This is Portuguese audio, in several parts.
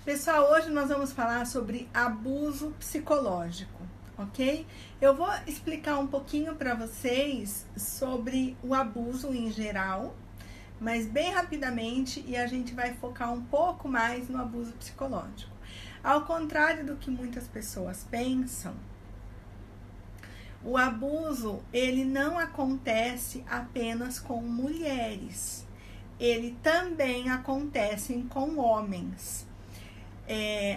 Pessoal, hoje nós vamos falar sobre abuso psicológico, ok? Eu vou explicar um pouquinho para vocês sobre o abuso em geral, mas bem rapidamente, e a gente vai focar um pouco mais no abuso psicológico. Ao contrário do que muitas pessoas pensam, o abuso, ele não acontece apenas com mulheres, ele também acontece com homens.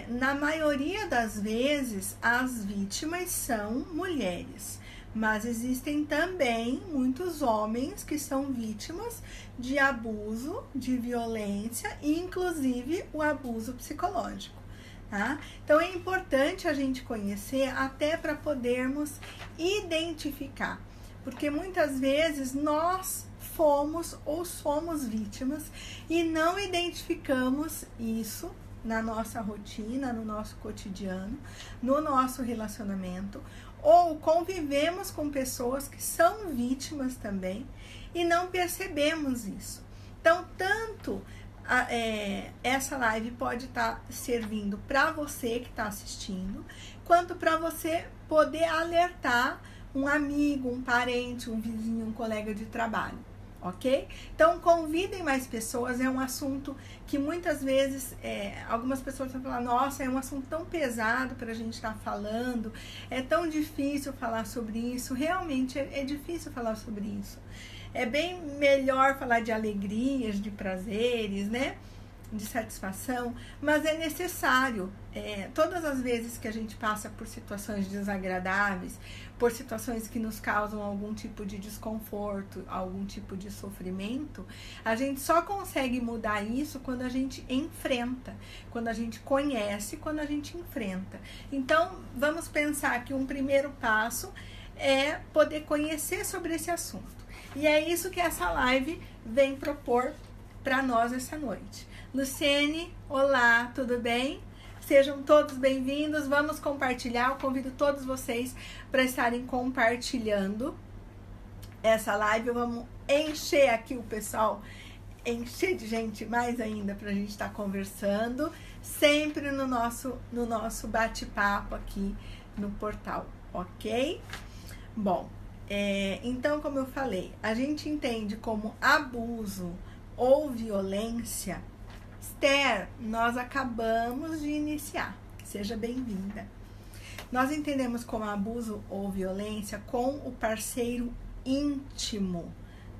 Na maioria das vezes, as vítimas são mulheres, mas existem também muitos homens que são vítimas de abuso, de violência e inclusive o abuso psicológico. Tá? Então é importante a gente conhecer até para podermos identificar, porque muitas vezes nós fomos ou somos vítimas e não identificamos isso na nossa rotina, no nosso cotidiano, no nosso relacionamento, ou convivemos com pessoas que são vítimas também e não percebemos isso. Então, tanto essa live pode estar servindo para você que está assistindo, quanto para você poder alertar um amigo, um parente, um vizinho, um colega de trabalho. Ok? Então, convidem mais pessoas, é um assunto que muitas vezes, algumas pessoas vão falar, nossa, é um assunto tão pesado para a gente estar falando, é tão difícil falar sobre isso, realmente é difícil falar sobre isso. É bem melhor falar de alegrias, de prazeres, né? De satisfação, mas é necessário, todas as vezes que a gente passa por situações desagradáveis, por situações que nos causam algum tipo de desconforto, algum tipo de sofrimento, a gente só consegue mudar isso quando a gente enfrenta, quando a gente conhece, quando a gente enfrenta. Então, vamos pensar que um primeiro passo é poder conhecer sobre esse assunto. E é isso que essa live vem propor para nós essa noite. Luciene, olá, tudo bem? Sejam todos bem-vindos, vamos compartilhar, eu convido todos vocês para estarem compartilhando essa live, vamos encher aqui o pessoal, encher de gente mais ainda para a gente estar conversando, sempre no nosso bate-papo aqui no portal, ok? Bom, então como eu falei, a gente entende como abuso ou violência. Esther, nós acabamos de iniciar, seja bem-vinda. Nós entendemos como abuso ou violência com o parceiro íntimo,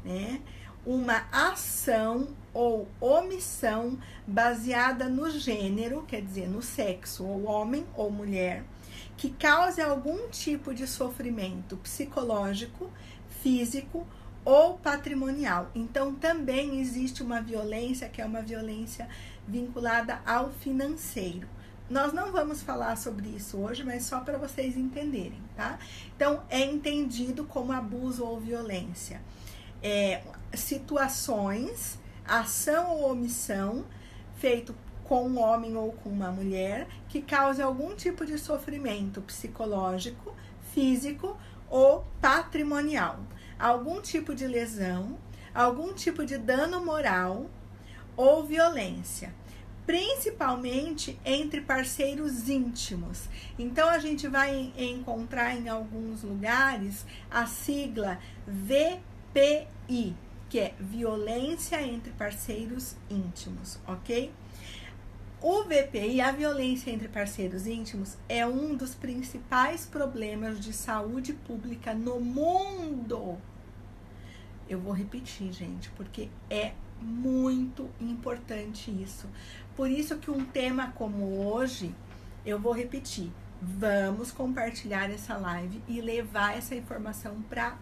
né? Uma ação ou omissão baseada no gênero, quer dizer, no sexo, ou homem ou mulher, que cause algum tipo de sofrimento psicológico, físico ou patrimonial. Então, também existe uma violência que é uma violência vinculada ao financeiro. Nós não vamos falar sobre isso hoje, mas só para vocês entenderem, tá? Então, é entendido como abuso ou violência. Situações, ação ou omissão, feito com um homem ou com uma mulher, que cause algum tipo de sofrimento psicológico, físico ou patrimonial. Algum tipo de lesão, algum tipo de dano moral ou violência, principalmente entre parceiros íntimos. Então, a gente vai encontrar em alguns lugares a sigla VPI, que é violência entre parceiros íntimos, ok? O VPI, a violência entre parceiros íntimos, é um dos principais problemas de saúde pública no mundo. Eu vou repetir, gente, porque é muito importante isso. Por isso que um tema como hoje, eu vou repetir. Vamos compartilhar essa live e levar essa informação para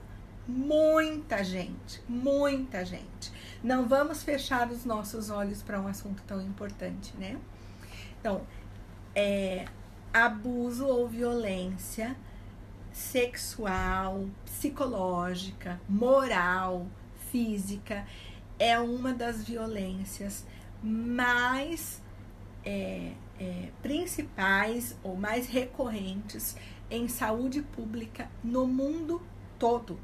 muita gente, muita gente. Não vamos fechar os nossos olhos para um assunto tão importante, né? Então, abuso ou violência sexual, psicológica, moral, física, é uma das violências mais principais ou mais recorrentes em saúde pública no mundo todo.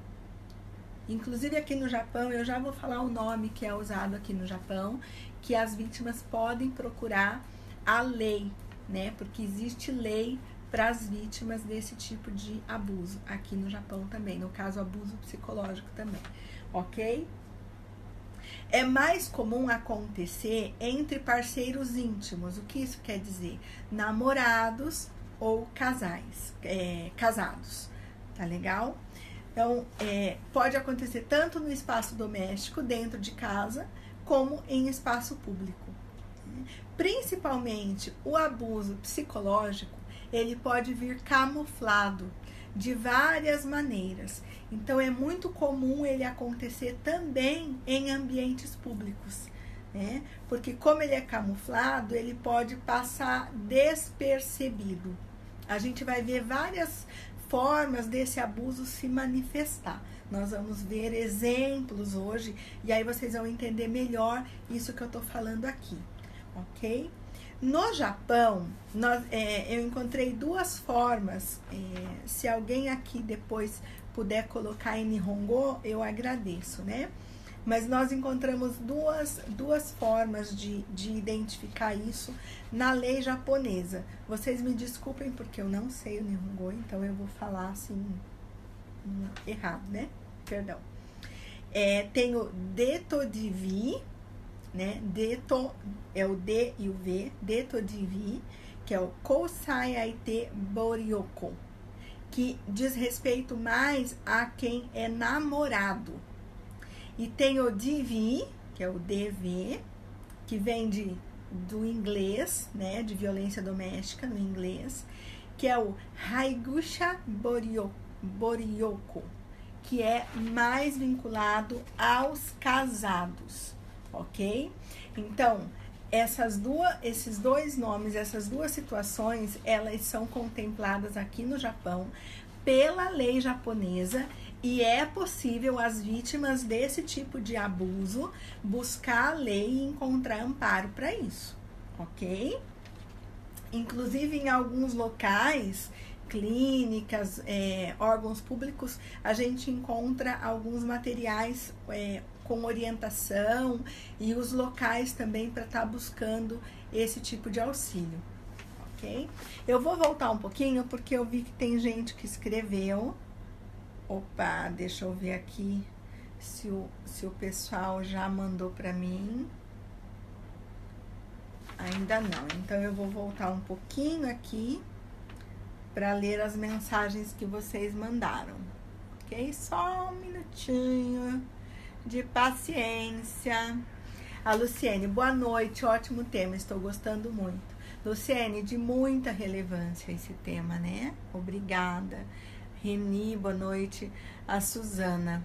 Inclusive aqui no Japão, eu já vou falar o nome que é usado aqui no Japão, que as vítimas podem procurar a lei, né? Porque existe lei para as vítimas desse tipo de abuso aqui no Japão também, no caso abuso psicológico também, ok? É mais comum acontecer entre parceiros íntimos. O que isso quer dizer? Namorados ou casados, tá legal? Então, pode acontecer tanto no espaço doméstico, dentro de casa, como em espaço público. Principalmente o abuso psicológico, ele pode vir camuflado de várias maneiras. Então, é muito comum ele acontecer também em ambientes públicos, né? Porque como ele é camuflado, ele pode passar despercebido. A gente vai ver várias formas desse abuso se manifestar. Nós vamos ver exemplos hoje e aí vocês vão entender melhor isso que eu tô falando aqui, ok? No Japão, eu encontrei duas formas. Se alguém aqui depois puder colocar em Nihongo, eu agradeço, né? Mas nós encontramos duas formas de identificar isso na lei japonesa. Vocês me desculpem porque eu não sei o Nihongo, então eu vou falar assim, errado, né? Perdão. Tem o Detodivi, né? Deto é o D e o V, Detodivi, que é o Kousai Aite Boryoko, que diz respeito mais a quem é namorado. E tem o DV, que é o DV, que vem do inglês, né, de violência doméstica no inglês, que é o Haigusha Boryoko, que é mais vinculado aos casados, ok? Então, esses dois nomes, essas duas situações, elas são contempladas aqui no Japão pela lei japonesa. E é possível as vítimas desse tipo de abuso buscar a lei e encontrar amparo para isso, ok? Inclusive, em alguns locais, clínicas, órgãos públicos, a gente encontra alguns materiais com orientação e os locais também para estar buscando esse tipo de auxílio, ok? Eu vou voltar um pouquinho porque eu vi que tem gente que escreveu. Opa, deixa eu ver aqui se o pessoal já mandou para mim. Ainda não. Então, eu vou voltar um pouquinho aqui para ler as mensagens que vocês mandaram. Ok? Só um minutinho de paciência. A Luciene, boa noite, ótimo tema, estou gostando muito. Luciene, de muita relevância esse tema, né? Obrigada. Reni, boa noite. A Suzana.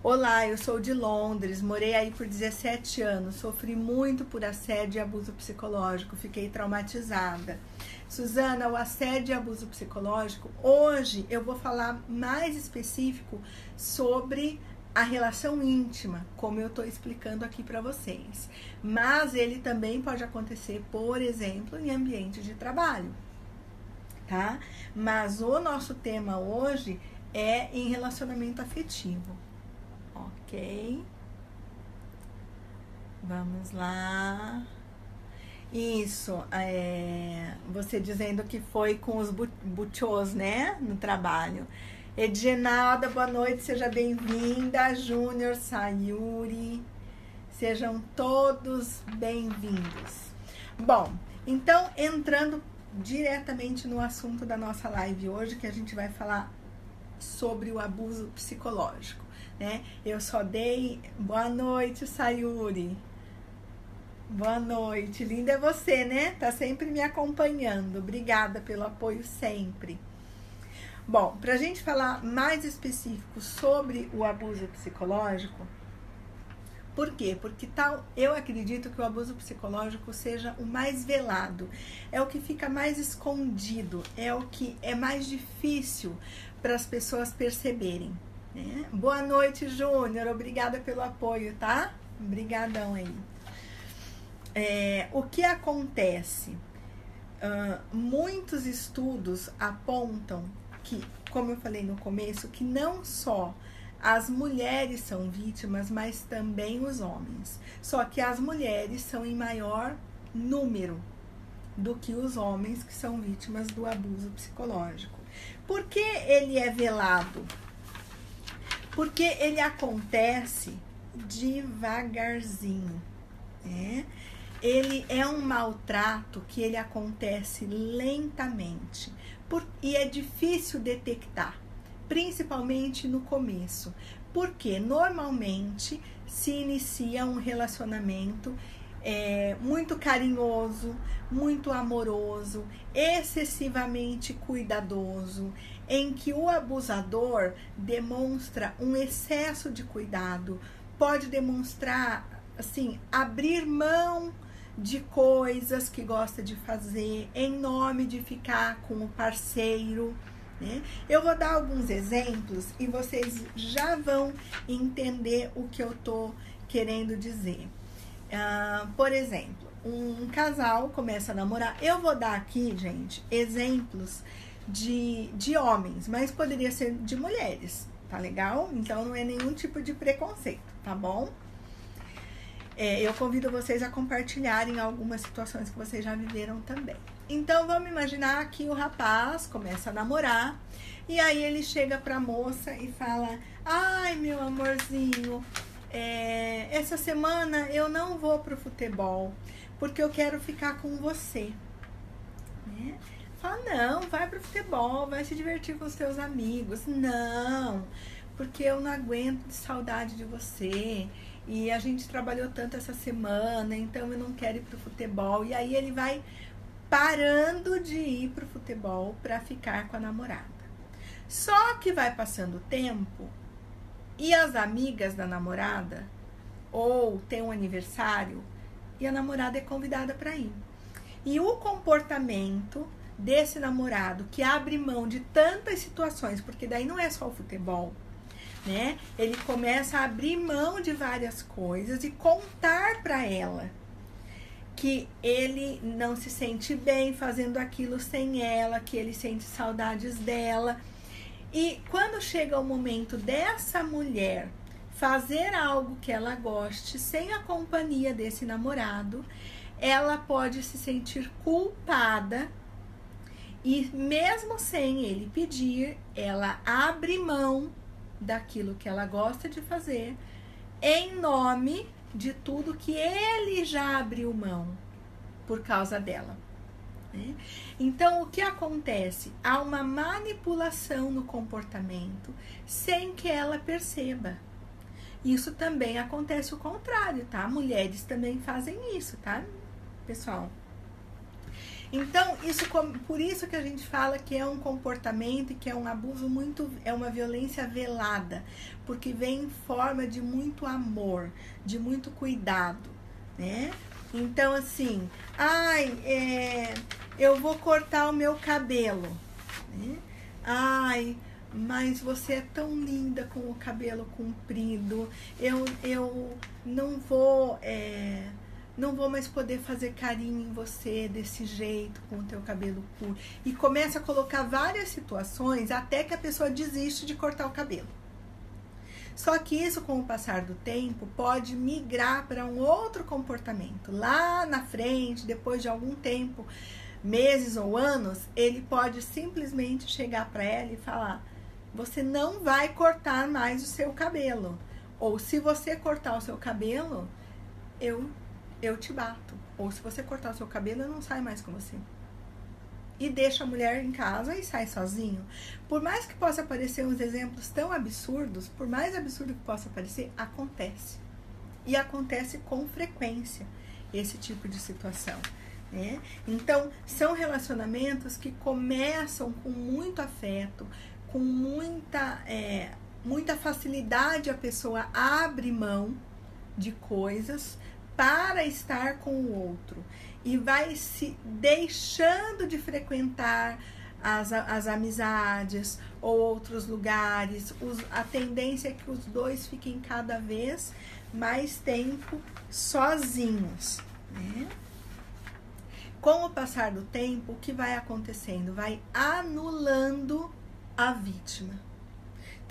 Olá, eu sou de Londres, morei aí por 17 anos, sofri muito por assédio e abuso psicológico, fiquei traumatizada. Suzana, o assédio e abuso psicológico, hoje eu vou falar mais específico sobre a relação íntima, como eu estou explicando aqui para vocês. Mas ele também pode acontecer, por exemplo, em ambiente de trabalho. Tá? Mas o nosso tema hoje é em relacionamento afetivo, ok? Vamos lá. Isso, você dizendo que foi com os buchôs, né, no trabalho. Edgenalda, boa noite, seja bem-vinda. Júnior, Sayuri, sejam todos bem-vindos. Bom, então, entrando diretamente no assunto da nossa live hoje, que a gente vai falar sobre o abuso psicológico, né? Eu só dei boa noite, Sayuri. Boa noite, linda é você, né? Tá sempre me acompanhando. Obrigada pelo apoio sempre. Bom, pra gente falar mais específico sobre o abuso psicológico, por quê? Porque eu acredito que o abuso psicológico seja o mais velado, é o que fica mais escondido, é o que é mais difícil para as pessoas perceberem, né? Boa noite, Júnior, obrigada pelo apoio, tá? Obrigadão aí. O que acontece? Muitos estudos apontam que, como eu falei no começo, que não só as mulheres são vítimas, mas também os homens. Só que as mulheres são em maior número do que os homens que são vítimas do abuso psicológico. Por que ele é velado? Porque ele acontece devagarzinho, né? Ele é um maltrato que ele acontece lentamente e é difícil detectar, principalmente no começo, porque normalmente se inicia um relacionamento muito carinhoso, muito amoroso, excessivamente cuidadoso, em que o abusador demonstra um excesso de cuidado, pode demonstrar, assim, abrir mão de coisas que gosta de fazer em nome de ficar com o parceiro, né? Eu vou dar alguns exemplos e vocês já vão entender o que eu tô querendo dizer. Por exemplo, um casal começa a namorar. Eu vou dar aqui, gente, exemplos de homens, mas poderia ser de mulheres, tá legal? Então não é nenhum tipo de preconceito, tá bom? Eu convido vocês a compartilharem algumas situações que vocês já viveram também. Então vamos imaginar que o rapaz começa a namorar e aí ele chega pra moça e fala: ai, meu amorzinho, essa semana eu não vou pro futebol porque eu quero ficar com você, né? Fala: não, vai pro futebol, vai se divertir com os teus amigos. Não, porque eu não aguento de saudade de você e a gente trabalhou tanto essa semana, então eu não quero ir pro futebol. E aí ele vai parando de ir pro futebol para ficar com a namorada. Só que vai passando o tempo e as amigas da namorada, ou tem um aniversário e a namorada é convidada para ir. E o comportamento desse namorado que abre mão de tantas situações, porque daí não é só o futebol, né? Ele começa a abrir mão de várias coisas e contar para ela que ele não se sente bem fazendo aquilo sem ela, que ele sente saudades dela. E quando chega o momento dessa mulher fazer algo que ela goste sem a companhia desse namorado, ela pode se sentir culpada e mesmo sem ele pedir, ela abre mão daquilo que ela gosta de fazer em nome de tudo que ele já abriu mão por causa dela, né? Então, o que acontece? Há uma manipulação no comportamento sem que ela perceba. Isso também acontece o contrário, tá? Mulheres também fazem isso, tá, pessoal? Então, por isso que a gente fala que é um comportamento e que é um abuso é uma violência velada, porque vem em forma de muito amor, de muito cuidado, né? Então, assim, eu vou cortar o meu cabelo, né? Ai, mas você é tão linda com o cabelo comprido, eu não vou mais poder fazer carinho em você desse jeito, com o teu cabelo curto. E começa a colocar várias situações até que a pessoa desiste de cortar o cabelo. Só que isso, com o passar do tempo, pode migrar para um outro comportamento. Lá na frente, depois de algum tempo, meses ou anos, ele pode simplesmente chegar para ela e falar: você não vai cortar mais o seu cabelo. Ou se você cortar o seu cabelo, eu te bato. Ou se você cortar o seu cabelo, eu não saio mais com você. E deixa a mulher em casa e sai sozinho. Por mais que possa parecer uns exemplos tão absurdos, por mais absurdo que possa parecer, acontece. E acontece com frequência esse tipo de situação, né? Então, são relacionamentos que começam com muito afeto, com muita facilidade. A pessoa abre mão de coisas para estar com o outro e vai se deixando de frequentar as amizades ou outros lugares. A tendência é que os dois fiquem cada vez mais tempo sozinhos, né? Com o passar do tempo, o que vai acontecendo? Vai anulando a vítima.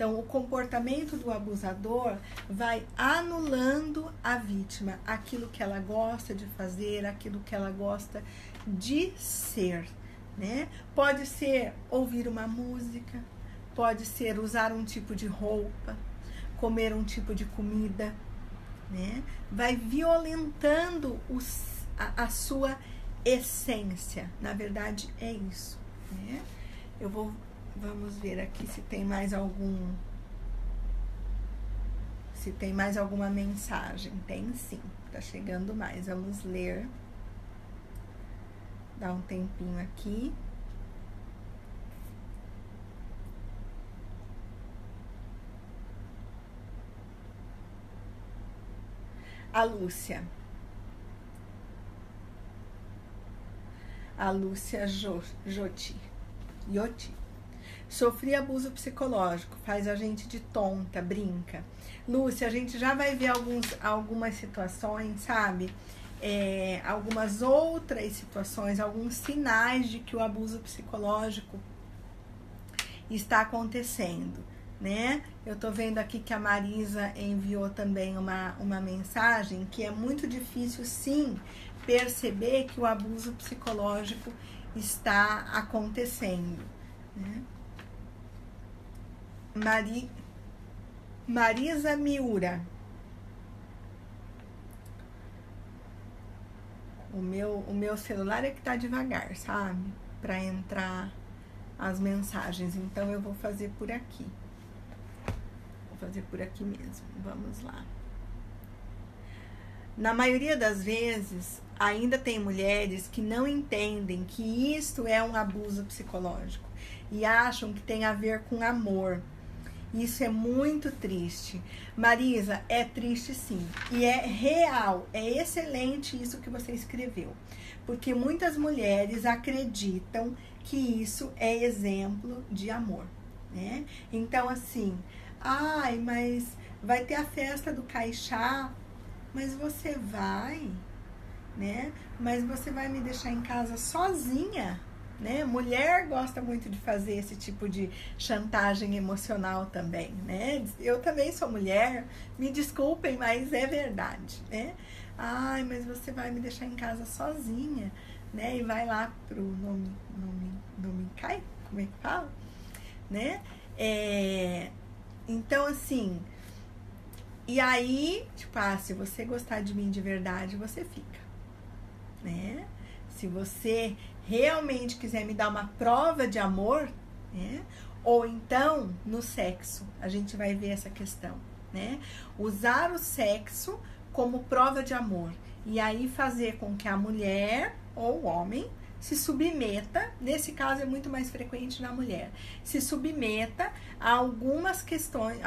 Então, o comportamento do abusador vai anulando a vítima, aquilo que ela gosta de fazer, aquilo que ela gosta de ser, né? Pode ser ouvir uma música, pode ser usar um tipo de roupa, comer um tipo de comida, né? Vai violentando a sua essência. Na verdade, é isso, né? Vamos ver aqui se tem mais alguma mensagem. Tem sim, tá chegando mais. Vamos ler. Dá um tempinho aqui. A Lúcia Yoti. Sofri abuso psicológico, faz a gente de tonta, brinca. Lúcia, a gente já vai ver algumas situações, sabe? Algumas outras situações, alguns sinais de que o abuso psicológico está acontecendo, né? Eu tô vendo aqui que a Marisa enviou também uma mensagem que é muito difícil, sim, perceber que o abuso psicológico está acontecendo, né? Marisa Miura. O meu celular é que tá devagar, sabe? Para entrar as mensagens. Então, eu vou fazer por aqui. Vou fazer por aqui mesmo. Vamos lá. Na maioria das vezes, ainda tem mulheres que não entendem que isto é um abuso psicológico e acham que tem a ver com amor. Isso é muito triste. Marisa, é triste sim. E é real, é excelente isso que você escreveu. Porque muitas mulheres acreditam que isso é exemplo de amor, né? Então, assim, ai, mas vai ter a festa do Caixá, mas você vai, né? Mas você vai me deixar em casa sozinha, né? Mulher gosta muito de fazer esse tipo de chantagem emocional também, né? Eu também sou mulher, me desculpem, mas é verdade, né? Ai, mas você vai me deixar em casa sozinha, né? E vai lá pro nome cai, como é que fala? Né? Então, assim, e aí, tipo, se você gostar de mim de verdade, você fica, né? Se você realmente quiser me dar uma prova de amor, né? Ou então no sexo, a gente vai ver essa questão, né? Usar o sexo como prova de amor e aí fazer com que a mulher ou o homem se submeta, nesse caso é muito mais frequente na mulher, se submeta a algumas questões,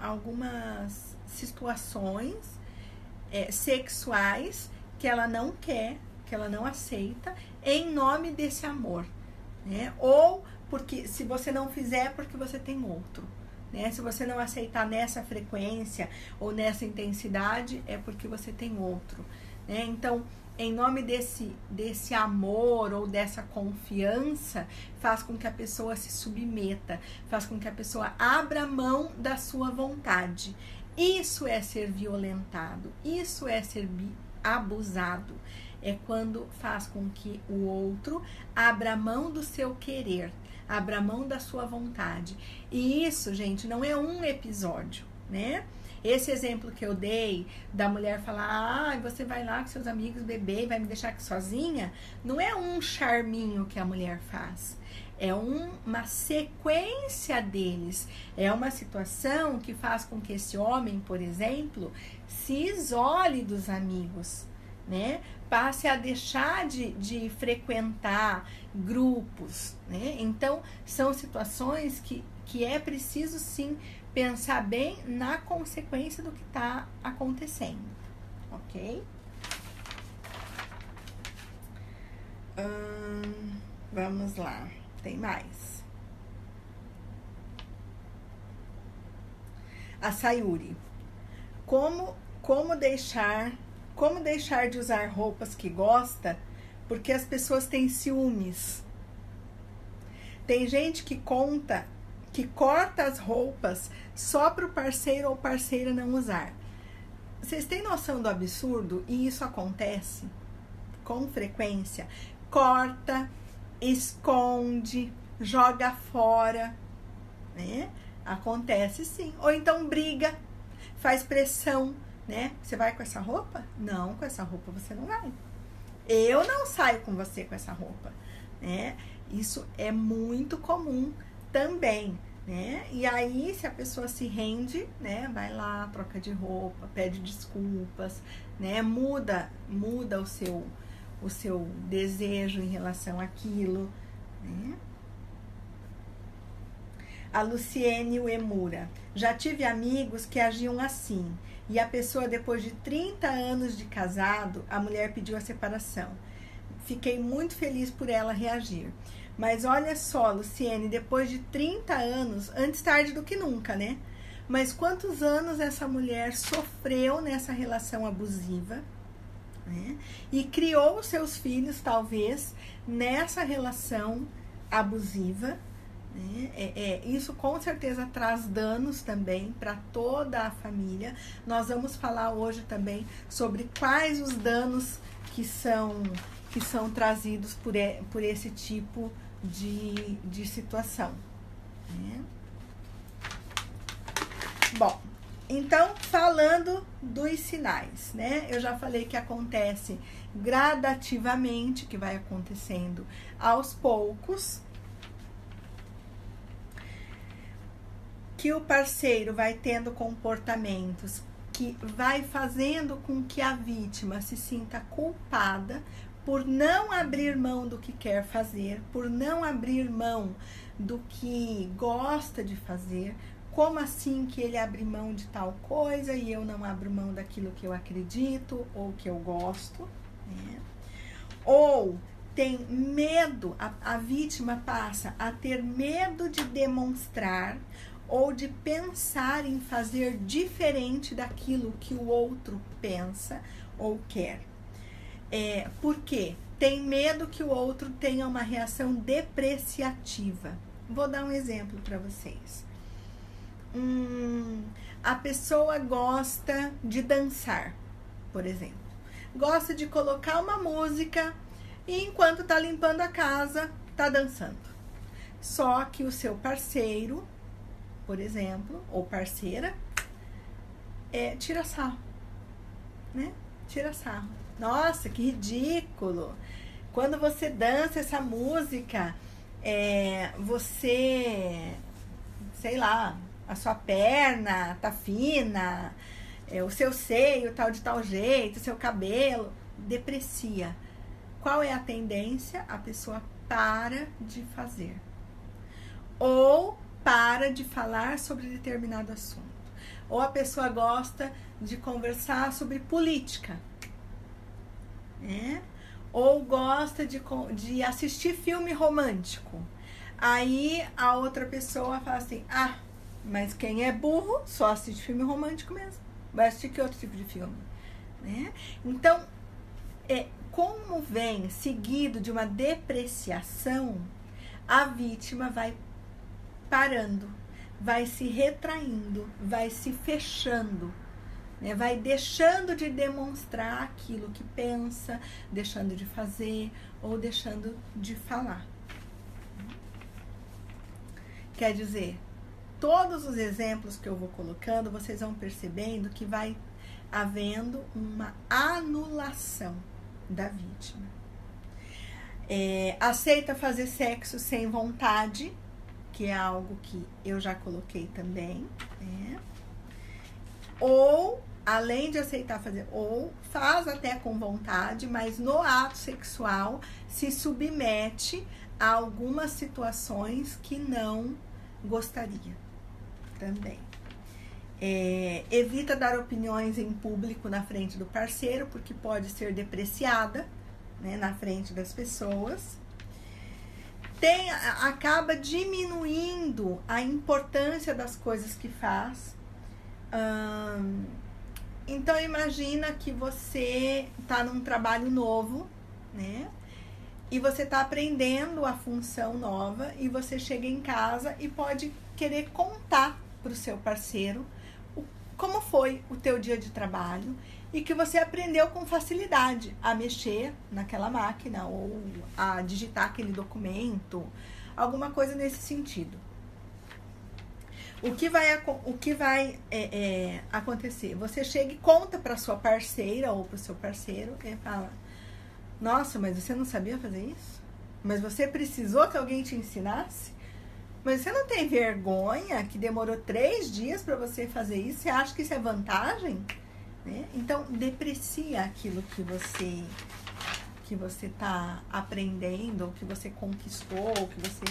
algumas situações sexuais que ela não quer, que ela não aceita, em nome desse amor, né? Ou porque se você não fizer, porque você tem outro, né? Se você não aceitar nessa frequência ou nessa intensidade, é porque você tem outro, né? Então, em nome desse amor ou dessa confiança, faz com que a pessoa se submeta, faz com que a pessoa abra mão da sua vontade. Isso é ser violentado, isso é ser abusado. É quando faz com que o outro abra mão do seu querer, abra mão da sua vontade. E isso, gente, não é um episódio, né? Esse exemplo que eu dei da mulher falar, você vai lá com seus amigos beber e vai me deixar aqui sozinha, não é um charminho que a mulher faz. É uma sequência deles. É uma situação que faz com que esse homem, por exemplo, se isole dos amigos, né? Passe a deixar de frequentar grupos, né? Então, são situações que é preciso, sim, pensar bem na consequência do que está acontecendo, ok? Vamos lá, tem mais. A Sayuri. Como deixar de usar roupas que gosta porque as pessoas têm ciúmes? Tem gente que conta que corta as roupas só para o parceiro ou parceira não usar. Vocês têm noção do absurdo? E isso acontece com frequência. Corta, esconde, joga fora, né? Acontece sim. Ou então briga, faz pressão, né? Você vai com essa roupa? Não, com essa roupa você não vai. Eu não saio com você com essa roupa, né? Isso é muito comum também, né? E aí, se a pessoa se rende, né? Vai lá, troca de roupa, pede desculpas, né? Muda o seu desejo em relação àquilo, né? A Luciene Uemura. Já tive amigos que agiam assim. E a pessoa, depois de 30 anos de casado, a mulher pediu a separação. Fiquei muito feliz por ela reagir. Mas olha só, Luciene, depois de 30 anos, antes tarde do que nunca, né? Mas quantos anos essa mulher sofreu nessa relação abusiva, né? E criou os seus filhos, talvez, nessa relação abusiva, né? Isso com certeza traz danos também para toda a família. Nós vamos falar hoje também sobre quais os danos que são trazidos por esse tipo de situação, né? Bom, então, falando dos sinais, né? Eu já falei que acontece gradativamente, que vai acontecendo aos poucos, que o parceiro vai tendo comportamentos que vai fazendo com que a vítima se sinta culpada por não abrir mão do que quer fazer, por não abrir mão do que gosta de fazer. Como assim que ele abre mão de tal coisa e eu não abro mão daquilo que eu acredito ou que eu gosto, né? Ou tem medo, a vítima passa a ter medo de demonstrar ou de pensar em fazer diferente daquilo que o outro pensa ou quer. Por quê? Tem medo que o outro tenha uma reação depreciativa. Vou dar um exemplo para vocês. A pessoa gosta de dançar, por exemplo. Gosta de colocar uma música e enquanto tá limpando a casa, tá dançando. Só que o seu parceiro, por exemplo, ou parceira, tira sarro, né? Tira sarro. Nossa, que ridículo! Quando você dança essa música, você, sei lá, a sua perna tá fina, o seu seio tá de tal jeito, o seu cabelo deprecia. Qual é a tendência? A pessoa para de fazer. Ou para de falar sobre determinado assunto. Ou a pessoa gosta de conversar sobre política, né? Ou gosta de assistir filme romântico. Aí a outra pessoa fala assim, mas quem é burro só assiste filme romântico mesmo. Vai assistir que outro tipo de filme, né? Então, como vem seguido de uma depreciação, a vítima vai parando, vai se retraindo, vai se fechando, né? Vai deixando de demonstrar aquilo que pensa, deixando de fazer ou deixando de falar. Quer dizer, todos os exemplos que eu vou colocando, vocês vão percebendo que vai havendo uma anulação da vítima. Aceita fazer sexo sem vontade, que é algo que eu já coloquei também, né? Ou, além de aceitar fazer, ou faz até com vontade, mas no ato sexual se submete a algumas situações que não gostaria também. Evita dar opiniões em público na frente do parceiro, porque pode ser depreciada, né, na frente das pessoas. Acaba diminuindo a importância das coisas que faz. Então imagina que você está num trabalho novo, né? E você está aprendendo a função nova e você chega em casa e pode querer contar para o seu parceiro como foi o teu dia de trabalho e que você aprendeu com facilidade a mexer naquela máquina ou a digitar aquele documento, alguma coisa nesse sentido. O que vai acontecer? Você chega e conta para sua parceira ou para o seu parceiro e fala: nossa, mas você não sabia fazer isso? Mas você precisou que alguém te ensinasse? Mas você não tem vergonha que demorou 3 dias para você fazer isso? Você acha que isso é vantagem? Né? Então, deprecia aquilo que você está aprendendo, que você conquistou, que você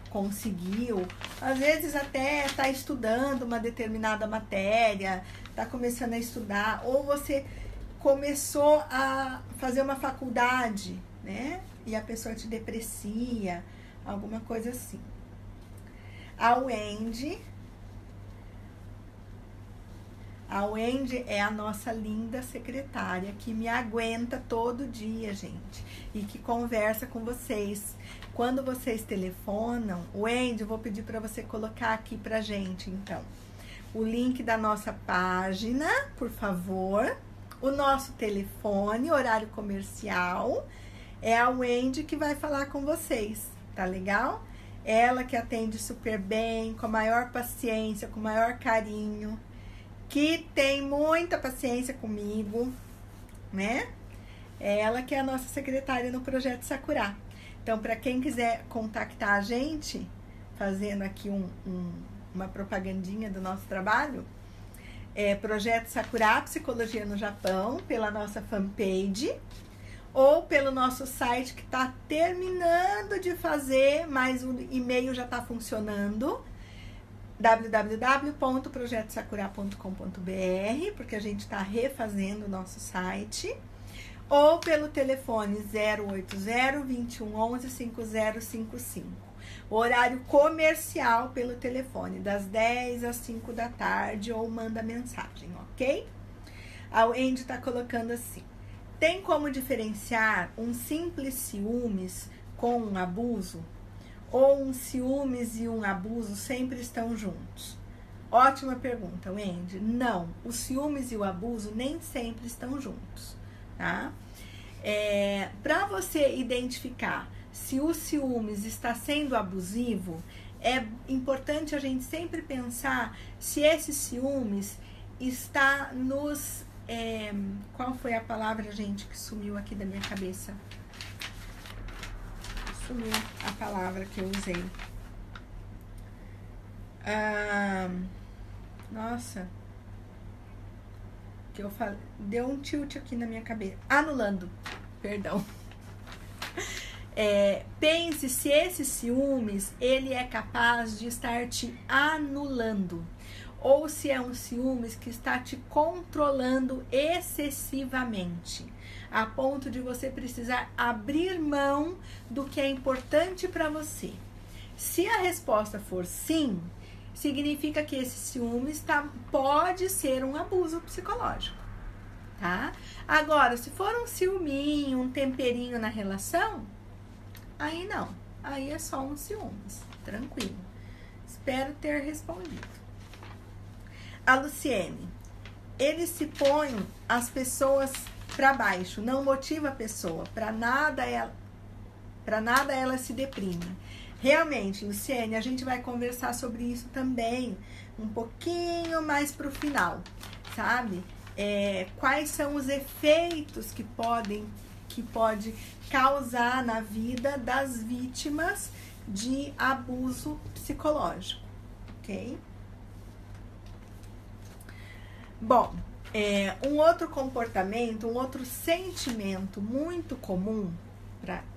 conseguiu. Às vezes até está estudando uma determinada matéria, está começando a estudar, ou você começou a fazer uma faculdade, né? E a pessoa te deprecia, alguma coisa assim. A Wendy é a nossa linda secretária que me aguenta todo dia, gente, e que conversa com vocês. Quando vocês telefonam, Wendy, eu vou pedir para você colocar aqui pra gente, então, o link da nossa página, por favor, o nosso telefone, horário comercial, é a Wendy que vai falar com vocês, tá legal? Ela que atende super bem, com a maior paciência, com o maior carinho, que tem muita paciência comigo, né? É ela que é a nossa secretária no Projeto Sakura. Então, para quem quiser contactar a gente, fazendo aqui uma propagandinha do nosso trabalho, é Projeto Sakura Psicologia no Japão, pela nossa fanpage, ou pelo nosso site que está terminando de fazer, mas o e-mail já está funcionando, www.projetosakura.com.br, porque a gente está refazendo o nosso site, ou pelo telefone 080 2111 5055. Horário comercial pelo telefone, das 10 às 5 da tarde, ou manda mensagem, ok? A Wendy está colocando assim: tem como diferenciar um simples ciúmes com um abuso? Ou um ciúmes e um abuso sempre estão juntos? Ótima pergunta, Wendy. Não, os ciúmes e o abuso nem sempre estão juntos, tá? Para você identificar se o ciúmes está sendo abusivo, é importante a gente sempre pensar se esse ciúmes está nos... qual foi a palavra, gente, que sumiu aqui da minha cabeça? Sumiu a palavra que eu usei. Nossa. Que eu falei. Deu um tilt aqui na minha cabeça. Anulando. Perdão. Pense se esse ciúmes, ele é capaz de estar te anulando. Ou se é um ciúmes que está te controlando excessivamente, a ponto de você precisar abrir mão do que é importante para você. Se a resposta for sim, significa que esse ciúmes pode ser um abuso psicológico, tá? Agora, se for um ciúminho, um temperinho na relação, aí não. Aí é só um ciúmes, tranquilo. Espero ter respondido. A Luciene: ele se põe as pessoas para baixo, não motiva a pessoa, para nada ela se deprime. Realmente, Luciene, a gente vai conversar sobre isso também um pouquinho mais pro final, sabe? Quais são os efeitos que pode causar na vida das vítimas de abuso psicológico, ok? Bom, um outro comportamento, um outro sentimento muito comum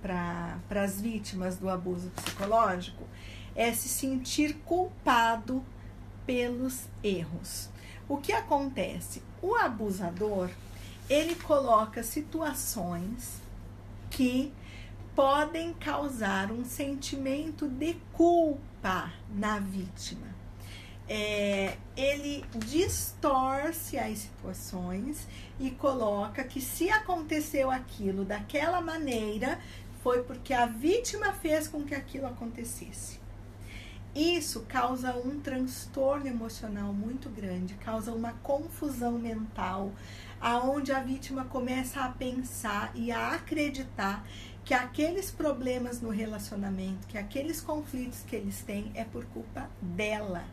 para as vítimas do abuso psicológico é se sentir culpado pelos erros. O que acontece? O abusador, ele coloca situações que podem causar um sentimento de culpa na vítima. Ele distorce as situações e coloca que se aconteceu aquilo daquela maneira, foi porque a vítima fez com que aquilo acontecesse. Isso causa um transtorno emocional muito grande, causa uma confusão mental, aonde a vítima começa a pensar e a acreditar que aqueles problemas no relacionamento, que aqueles conflitos que eles têm é por culpa dela.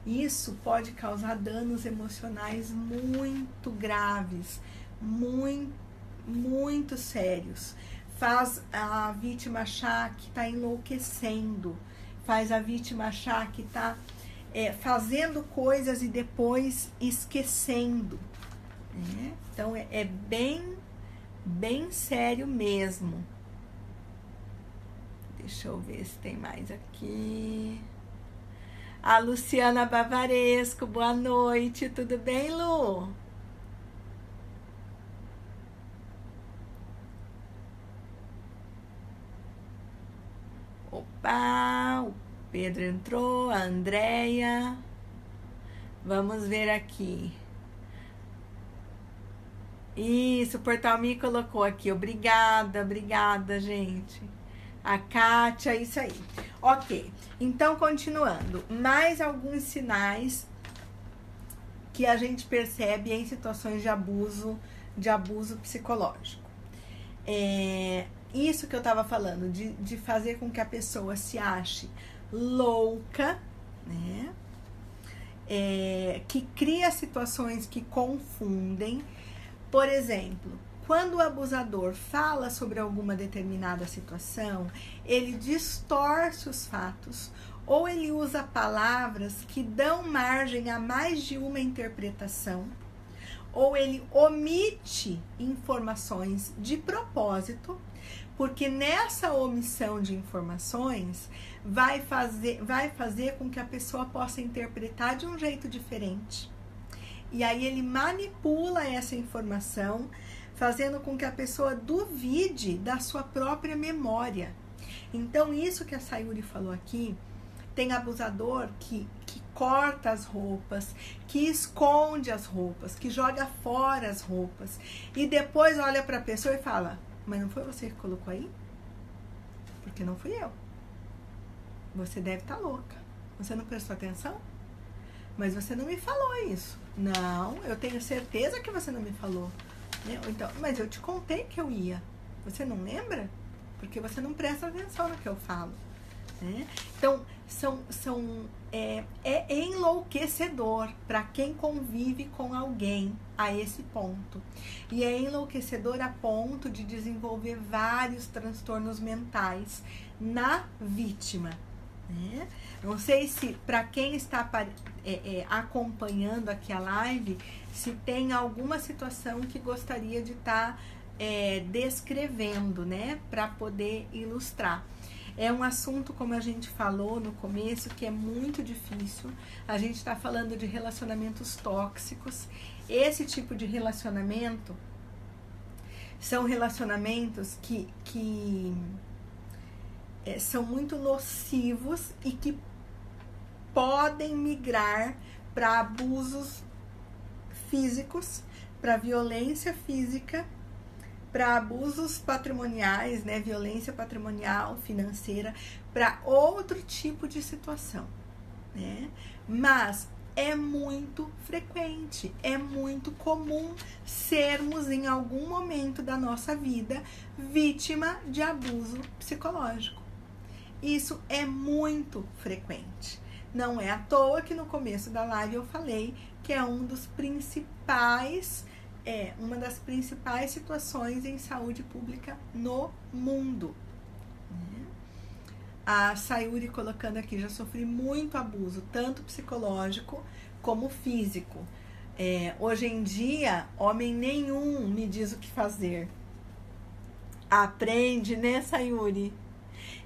Isso pode causar danos emocionais muito graves, muito sérios. Faz a vítima achar que está enlouquecendo, faz a vítima achar que está fazendo coisas e depois esquecendo. Né? Então é bem sério mesmo. Deixa eu ver se tem mais aqui. A Luciana Bavaresco, boa noite, tudo bem, Lu? Opa, o Pedro entrou, a Andréia. Vamos ver aqui. Isso, o Portal Me colocou aqui. Obrigada, gente. A Kátia, isso aí. Ok, então continuando. Mais alguns sinais que a gente percebe em situações de abuso psicológico. Isso que eu estava falando, de fazer com que a pessoa se ache louca, né? Que cria situações que confundem. Por exemplo, quando o abusador fala sobre alguma determinada situação, ele distorce os fatos ou ele usa palavras que dão margem a mais de uma interpretação, ou ele omite informações de propósito, porque nessa omissão de informações vai fazer com que a pessoa possa interpretar de um jeito diferente. E aí ele manipula essa informação, fazendo com que a pessoa duvide da sua própria memória. Então, isso que a Sayuri falou aqui, tem abusador que corta as roupas, que esconde as roupas, que joga fora as roupas, e depois olha para a pessoa e fala, mas não foi você que colocou aí? Porque não fui eu. Você deve estar louca. Você não prestou atenção? Mas você não me falou isso. Não, eu tenho certeza que você não me falou. Então, mas eu te contei que eu ia. Você não lembra? Porque você não presta atenção no que eu falo. Né? Então, é enlouquecedor para quem convive com alguém a esse ponto. E é enlouquecedor a ponto de desenvolver vários transtornos mentais na vítima. Né? Não sei se para quem está acompanhando aqui a live, se tem alguma situação que gostaria de estar descrevendo, né, para poder ilustrar. É um assunto, como a gente falou no começo, que é muito difícil. A gente está falando de relacionamentos tóxicos. Esse tipo de relacionamento são relacionamentos que são muito nocivos e que podem migrar para abusos físicos, para violência física, para abusos patrimoniais, né, violência patrimonial, financeira, para outro tipo de situação, né? Mas é muito frequente, é muito comum sermos em algum momento da nossa vida vítima de abuso psicológico. Isso é muito frequente. Não é à toa que no começo da live eu falei que é uma das principais situações em saúde pública no mundo. A Sayuri colocando aqui, já sofri muito abuso, tanto psicológico como físico. Hoje em dia, homem nenhum me diz o que fazer. Aprende, né, Sayuri?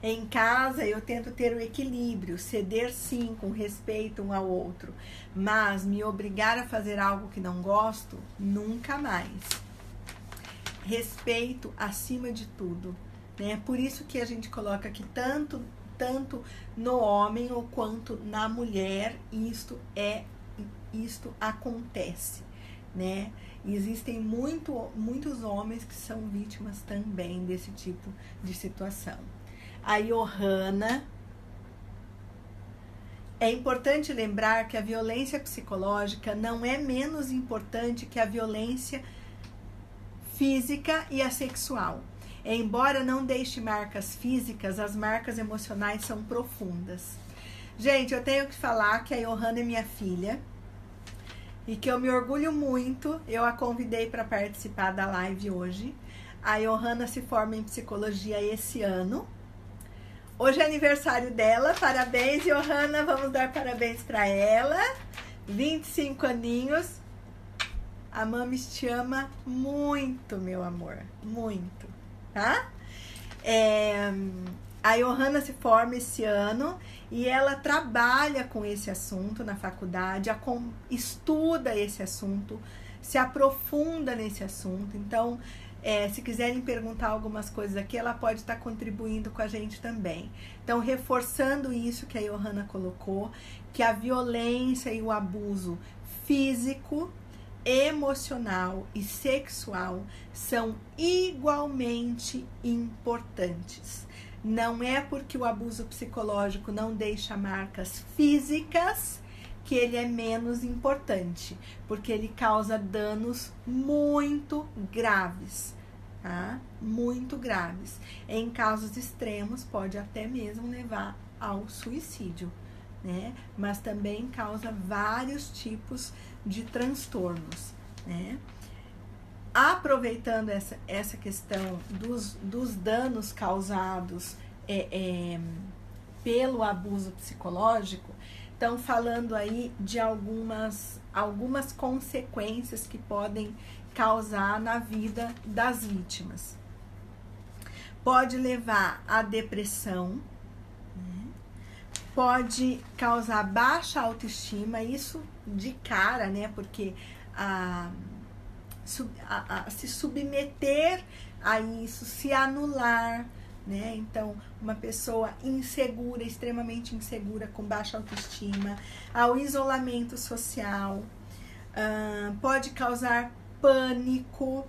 Em casa, eu tento ter o equilíbrio, ceder sim, com respeito um ao outro, mas me obrigar a fazer algo que não gosto, nunca mais. Respeito acima de tudo, né? Por isso que a gente coloca aqui tanto no homem ou quanto na mulher, isto acontece, né? E existem muitos homens que são vítimas também desse tipo de situação. A Johanna, É importante lembrar que a violência psicológica não é menos importante que a violência física e a sexual. Embora não deixe marcas físicas, as marcas emocionais são profundas. Gente, eu tenho que falar que a Johanna é minha filha e que eu me orgulho muito. Eu a convidei para participar da live hoje. A Johanna se forma em psicologia esse ano. Hoje é aniversário dela, parabéns, Johanna, vamos dar parabéns para ela, 25 aninhos, a Mamis te ama muito, meu amor, muito, tá? A Johanna se forma esse ano e ela trabalha com esse assunto na faculdade, estuda esse assunto, se aprofunda nesse assunto, então... se quiserem perguntar algumas coisas aqui, ela pode estar contribuindo com a gente também. Então, reforçando isso que a Johanna colocou, que a violência e o abuso físico, emocional e sexual são igualmente importantes. Não é porque o abuso psicológico não deixa marcas físicas que ele é menos importante, porque ele causa danos muito graves, tá? Muito graves. Em casos extremos, pode até mesmo levar ao suicídio, né? Mas também causa vários tipos de transtornos, né? Aproveitando essa questão dos danos causados pelo abuso psicológico, estão falando aí de algumas consequências que podem causar na vida das vítimas. Pode levar à depressão, né? Pode causar baixa autoestima, isso de cara, né? Porque se submeter a isso, se anular, né? Então, uma pessoa insegura, extremamente insegura, com baixa autoestima, ao isolamento social, pode causar pânico,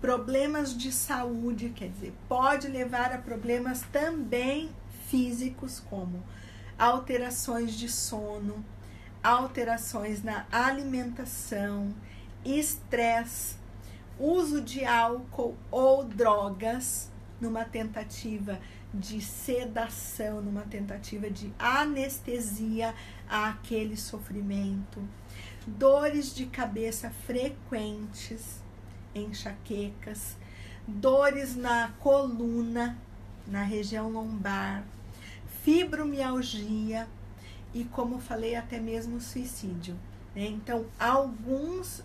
problemas de saúde, quer dizer, pode levar a problemas também físicos, como alterações de sono, alterações na alimentação, estresse, uso de álcool ou drogas, numa tentativa de sedação, numa tentativa de anestesia àquele sofrimento, dores de cabeça frequentes, enxaquecas, dores na coluna, na região lombar, fibromialgia e, como falei, até mesmo suicídio, né? Então, algumas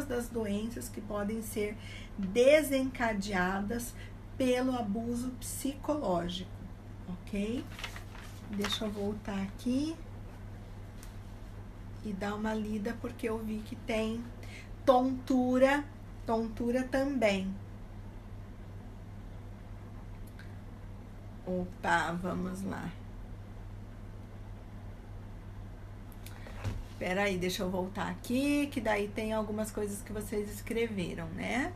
das doenças que podem ser desencadeadas pelo abuso psicológico, ok? Deixa eu voltar aqui e dar uma lida, porque eu vi que tem tontura também. Opa, vamos lá. Espera aí, deixa eu voltar aqui, que daí tem algumas coisas que vocês escreveram, né?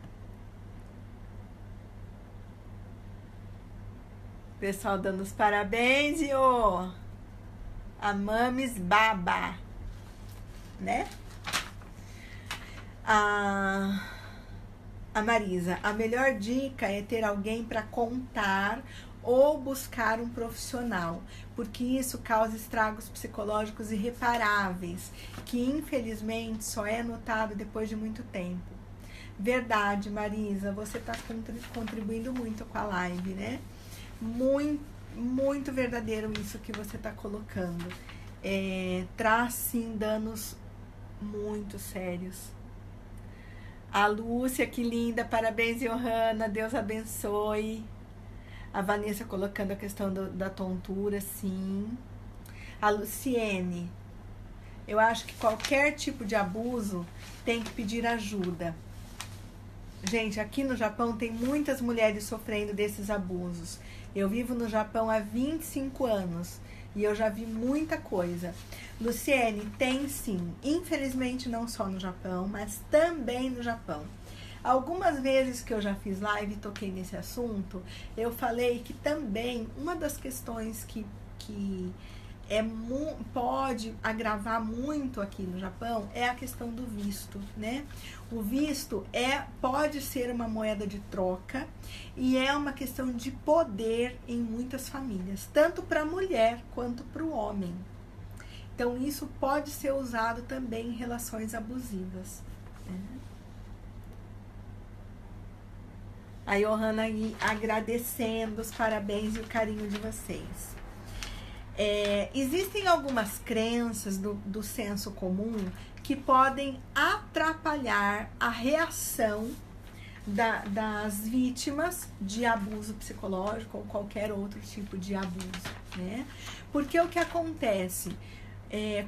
Pessoal dando os parabéns e a Mamis Baba, né? A Marisa, a melhor dica é ter alguém para contar ou buscar um profissional, porque isso causa estragos psicológicos irreparáveis, que infelizmente só é notado depois de muito tempo. Verdade, Marisa, você está contribuindo muito com a live, né? Muito verdadeiro isso que você está colocando. Traz sim danos muito sérios. A Lúcia, que linda, parabéns, Johanna, Deus abençoe. A Vanessa colocando a questão da tontura, sim. A Luciene, eu acho que qualquer tipo de abuso tem que pedir ajuda. Gente, aqui no Japão tem muitas mulheres sofrendo desses abusos. Eu vivo no Japão há 25 anos e eu já vi muita coisa. Luciene, tem sim. Infelizmente não só no Japão, mas também no Japão. Algumas vezes que eu já fiz live e toquei nesse assunto, eu falei que também uma das questões que pode agravar muito aqui no Japão é a questão do visto, né? O visto pode ser uma moeda de troca e é uma questão de poder em muitas famílias, tanto para a mulher quanto para o homem. Então, isso pode ser usado também em relações abusivas, né? A Johanna aí agradecendo os parabéns e o carinho de vocês. Existem algumas crenças do senso comum que podem atrapalhar a reação das vítimas de abuso psicológico ou qualquer outro tipo de abuso, né? Porque o que acontece?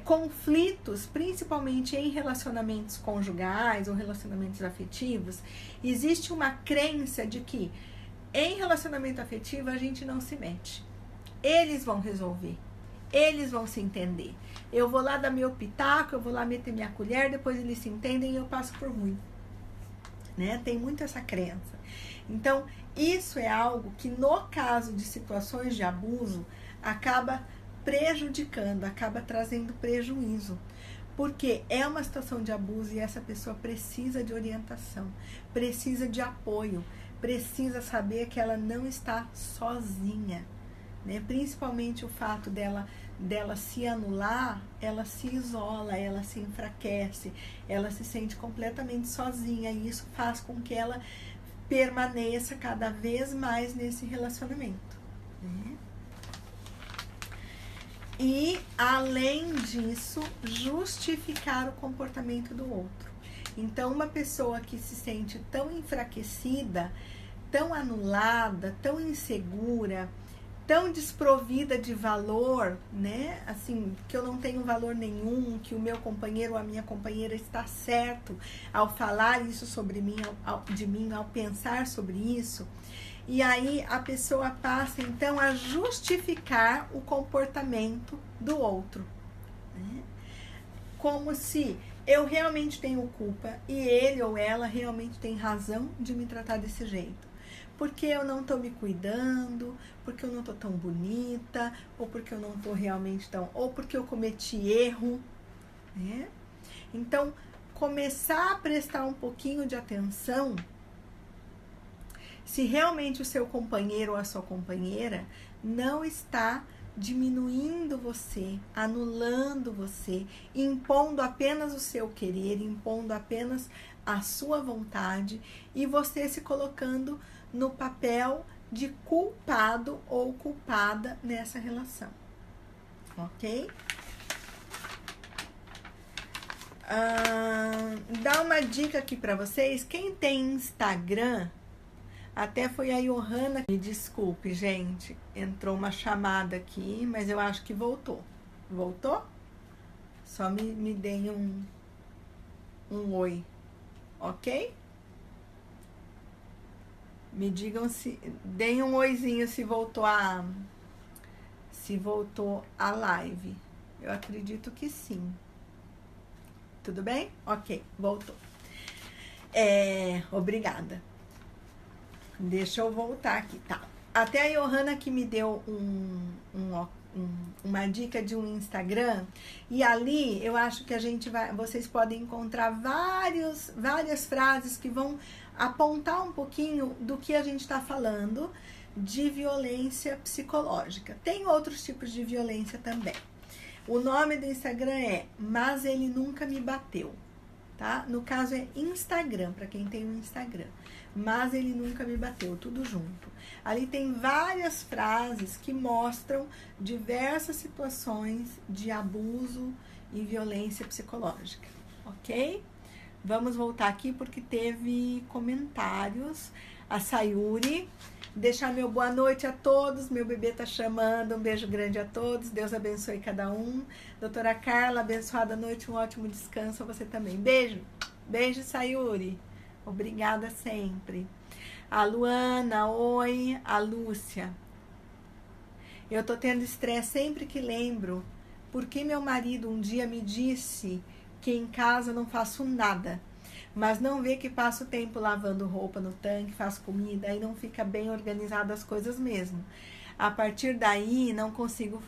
Conflitos, principalmente em relacionamentos conjugais ou relacionamentos afetivos, existe uma crença de que em relacionamento afetivo a gente não se mete. Eles vão resolver, eles vão se entender. Eu vou lá dar meu pitaco, eu vou lá meter minha colher, depois eles se entendem e eu passo por ruim, né? Tem muito essa crença. Então, isso é algo que no caso de situações de abuso acaba prejudicando, acaba trazendo prejuízo, porque é uma situação de abuso e essa pessoa precisa de orientação, precisa de apoio, precisa saber que ela não está sozinha, né? Principalmente o fato dela se anular, ela se isola, ela se enfraquece, ela se sente completamente sozinha e isso faz com que ela permaneça cada vez mais nesse relacionamento, né? E, além disso, justificar o comportamento do outro. Então, uma pessoa que se sente tão enfraquecida, tão anulada, tão insegura, tão desprovida de valor, né? Assim, que eu não tenho valor nenhum, que o meu companheiro ou a minha companheira está certo ao falar isso sobre mim, de mim, ao pensar sobre isso. E aí a pessoa passa, então, a justificar o comportamento do outro, né? Como se eu realmente tenho culpa e ele ou ela realmente tem razão de me tratar desse jeito. Porque eu não estou me cuidando, porque eu não estou tão bonita, ou porque eu não estou realmente tão... ou porque eu cometi erro, né? Então, começar a prestar um pouquinho de atenção se realmente o seu companheiro ou a sua companheira não está diminuindo você, anulando você, impondo apenas o seu querer, impondo apenas a sua vontade e você se colocando no papel de culpado ou culpada nessa relação, ok? Dá uma dica aqui para vocês, quem tem Instagram, até foi a Johanna, me desculpe, gente, entrou uma chamada aqui, mas eu acho que voltou. Voltou? Só me deem um oi, ok? Me digam se... deem um oizinho se voltou a live. Eu acredito que sim. Tudo bem? Ok, voltou. Obrigada. Deixa eu voltar aqui, tá? Até a Johanna que me deu uma dica de um Instagram, e ali eu acho que vocês podem encontrar várias frases que vão apontar um pouquinho do que a gente está falando de violência psicológica. Tem outros tipos de violência também. O nome do Instagram é Mas Ele Nunca Me Bateu, tá? No caso é Instagram, para quem tem um Instagram. Mas Ele Nunca Me Bateu, tudo junto. Ali tem várias frases que mostram diversas situações de abuso e violência psicológica, ok? Vamos voltar aqui porque teve comentários. A Sayuri, deixar meu boa noite a todos, meu bebê tá chamando, um beijo grande a todos, Deus abençoe cada um. Doutora Carla, abençoada noite, um ótimo descanso a você também. Beijo, beijo Sayuri. Obrigada sempre. A Luana, oi. A Lúcia. Eu tô tendo estresse sempre que lembro, porque meu marido um dia me disse que em casa não faço nada, mas não vê que passo tempo lavando roupa no tanque, faço comida, aí não fica bem organizado as coisas mesmo. A partir daí não consigo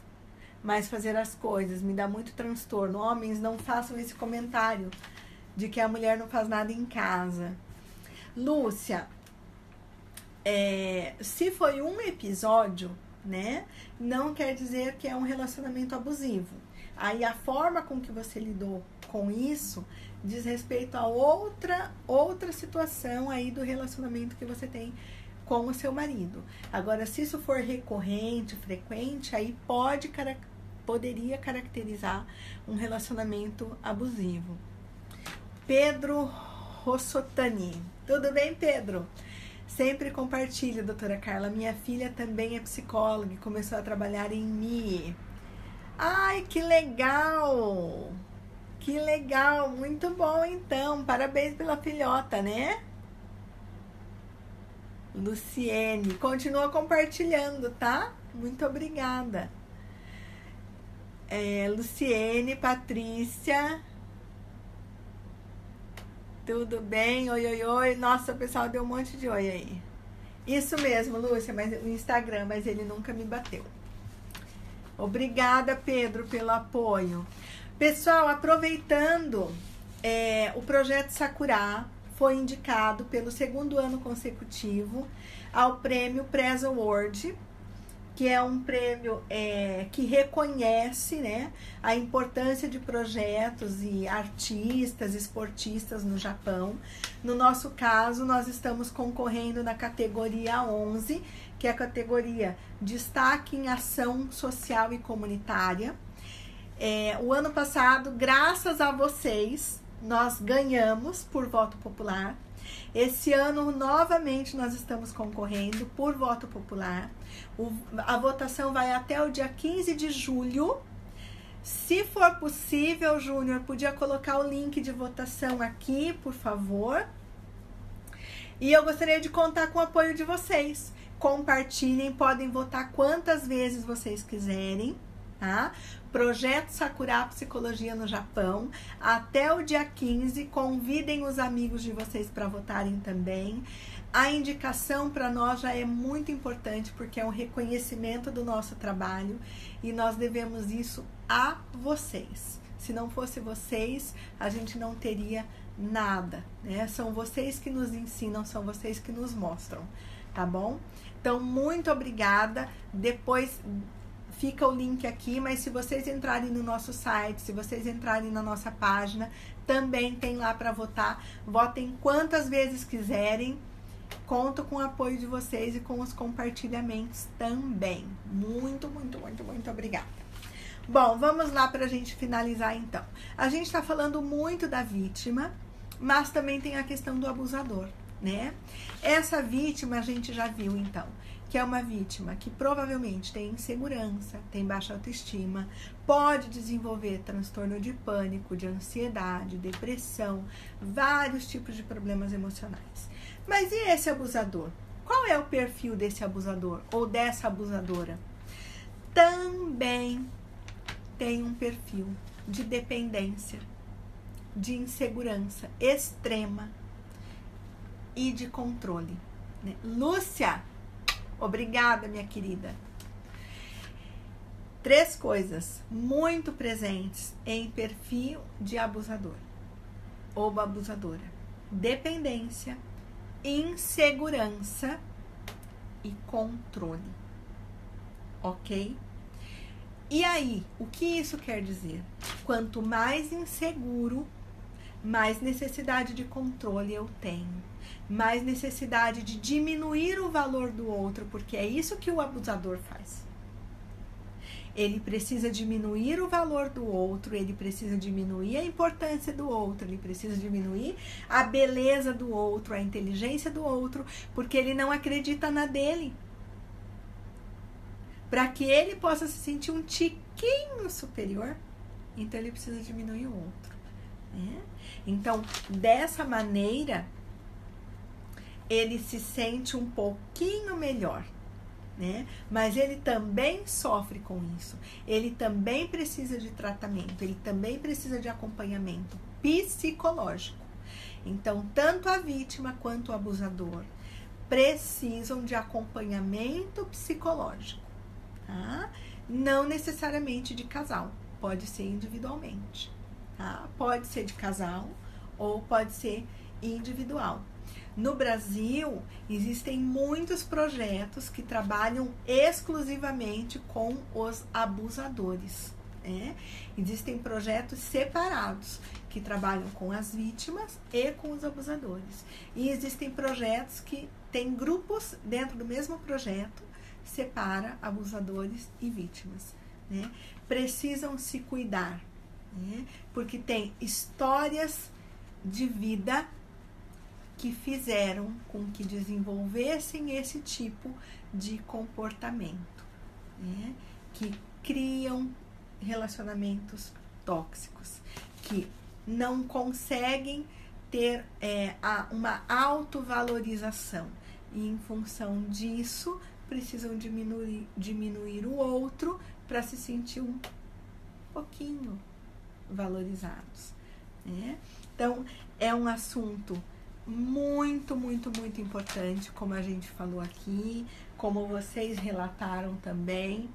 mais fazer as coisas, me dá muito transtorno. Homens, não façam esse comentário de que a mulher não faz nada em casa. Lúcia, se foi um episódio, né, não quer dizer que é um relacionamento abusivo. Aí a forma com que você lidou com isso diz respeito a outra situação aí do relacionamento que você tem com o seu marido. Agora, se isso for recorrente, frequente, aí poderia caracterizar um relacionamento abusivo. Pedro Rossotani. Tudo bem, Pedro? Sempre compartilho, doutora Carla. Minha filha também é psicóloga e começou a trabalhar em MIE. Ai, que legal! Que legal! Muito bom, então. Parabéns pela filhota, né? Luciene, continua compartilhando, tá? Muito obrigada. Luciene, Patrícia. Tudo bem? Oi, oi, oi. Nossa, o pessoal deu um monte de oi aí. Isso mesmo, Lúcia, mas o Instagram, mas ele nunca me bateu. Obrigada, Pedro, pelo apoio. Pessoal, aproveitando, o projeto Sakura foi indicado pelo 2º ano consecutivo ao prêmio Press Award, que é um prêmio que reconhece, né, a importância de projetos e artistas, esportistas no Japão. No nosso caso, nós estamos concorrendo na categoria 11, que é a categoria Destaque em Ação Social e Comunitária. O ano passado, graças a vocês, nós ganhamos por voto popular. Esse ano, novamente, nós estamos concorrendo por voto popular. A votação vai até o dia 15 de julho. Se for possível, Júnior, podia colocar o link de votação aqui, por favor. E eu gostaria de contar com o apoio de vocês. Compartilhem, podem votar quantas vezes vocês quiserem, tá? Projeto Sakura Psicologia no Japão, até o dia 15, convidem os amigos de vocês para votarem também. A indicação para nós já é muito importante, porque é um reconhecimento do nosso trabalho e nós devemos isso a vocês. Se não fosse vocês, a gente não teria nada, né? São vocês que nos ensinam, são vocês que nos mostram, tá bom? Então, muito obrigada. Depois fica o link aqui, mas se vocês entrarem no nosso site, se vocês entrarem na nossa página, também tem lá para votar. Votem quantas vezes quiserem. Conto com o apoio de vocês e com os compartilhamentos também. Muito, muito, muito, muito obrigada. Bom, vamos lá para a gente finalizar então. A gente está falando muito da vítima, mas também tem a questão do abusador, né? Essa vítima a gente já viu então, que é uma vítima que provavelmente tem insegurança, tem baixa autoestima, pode desenvolver transtorno de pânico, de ansiedade, depressão, vários tipos de problemas emocionais. Mas e esse abusador? Qual é o perfil desse abusador ou dessa abusadora? Também tem um perfil de dependência, de insegurança extrema e de controle, né? Lúcia, obrigada, minha querida. 3 coisas muito presentes em perfil de abusador ou abusadora: dependência, insegurança e controle. Ok? E aí, o que isso quer dizer? Quanto mais inseguro, mais necessidade de controle eu tenho, mais necessidade de diminuir o valor do outro, porque é isso que o abusador faz. Ele precisa diminuir o valor do outro, ele precisa diminuir a importância do outro, ele precisa diminuir a beleza do outro, a inteligência do outro, porque ele não acredita na dele. Para que ele possa se sentir um tiquinho superior, então ele precisa diminuir o outro, né? Então, dessa maneira, ele se sente um pouquinho melhor, né? Mas ele também sofre com isso. Ele também precisa de tratamento, ele também precisa de acompanhamento psicológico. Então, tanto a vítima quanto o abusador precisam de acompanhamento psicológico, tá? não necessariamente de casal, pode ser individualmente, tá? Pode ser de casal ou pode ser individual. No Brasil, existem muitos projetos que trabalham exclusivamente com os abusadores, né? Existem projetos separados que trabalham com as vítimas e com os abusadores. E existem projetos que têm grupos dentro do mesmo projeto, separa abusadores e vítimas, né? Precisam se cuidar, né? Porque tem histórias de vida que fizeram com que desenvolvessem esse tipo de comportamento, né? Que criam relacionamentos tóxicos, que não conseguem ter uma autovalorização e, em função disso, precisam diminuir o outro para se sentir um pouquinho valorizados, né? Então, é um assunto muito, muito, muito importante, como a gente falou aqui, como vocês relataram também,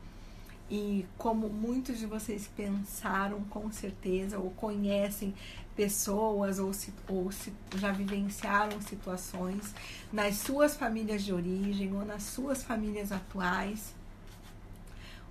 e como muitos de vocês pensaram com certeza, ou conhecem pessoas, ou já vivenciaram situações nas suas famílias de origem, ou nas suas famílias atuais,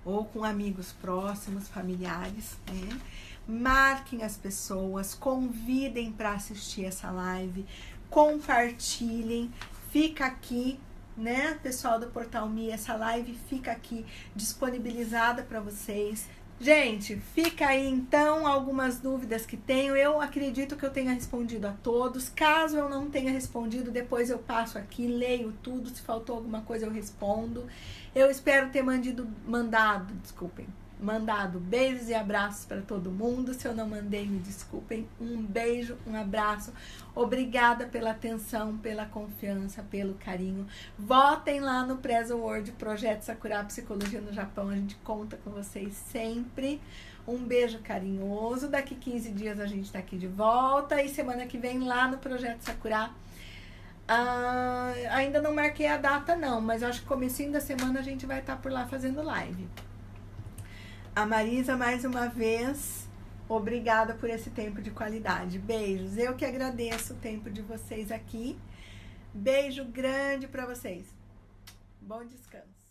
ou com amigos próximos, familiares, né? Marquem as pessoas, convidem para assistir essa live, compartilhem, fica aqui, né, pessoal do Portal Me, essa live fica aqui disponibilizada para vocês. Gente, fica aí então algumas dúvidas que tenho. Eu acredito que eu tenha respondido a todos. Caso eu não tenha respondido, depois eu passo aqui, leio tudo. Se faltou alguma coisa, eu respondo. Eu espero ter mandado beijos e abraços para todo mundo. Se eu não mandei, me desculpem. Um beijo, um abraço. Obrigada pela atenção, pela confiança, pelo carinho. Votem lá no Preza Award, Projeto Sakura Psicologia no Japão. A gente conta com vocês sempre. Um beijo carinhoso. Daqui 15 dias a gente tá aqui de volta. E semana que vem lá no Projeto Sakura. Ainda não marquei a data não, mas eu acho que comecinho da semana a gente vai estar por lá fazendo live. A Marisa, mais uma vez, obrigada por esse tempo de qualidade. Beijos. Eu que agradeço o tempo de vocês aqui. Beijo grande para vocês. Bom descanso.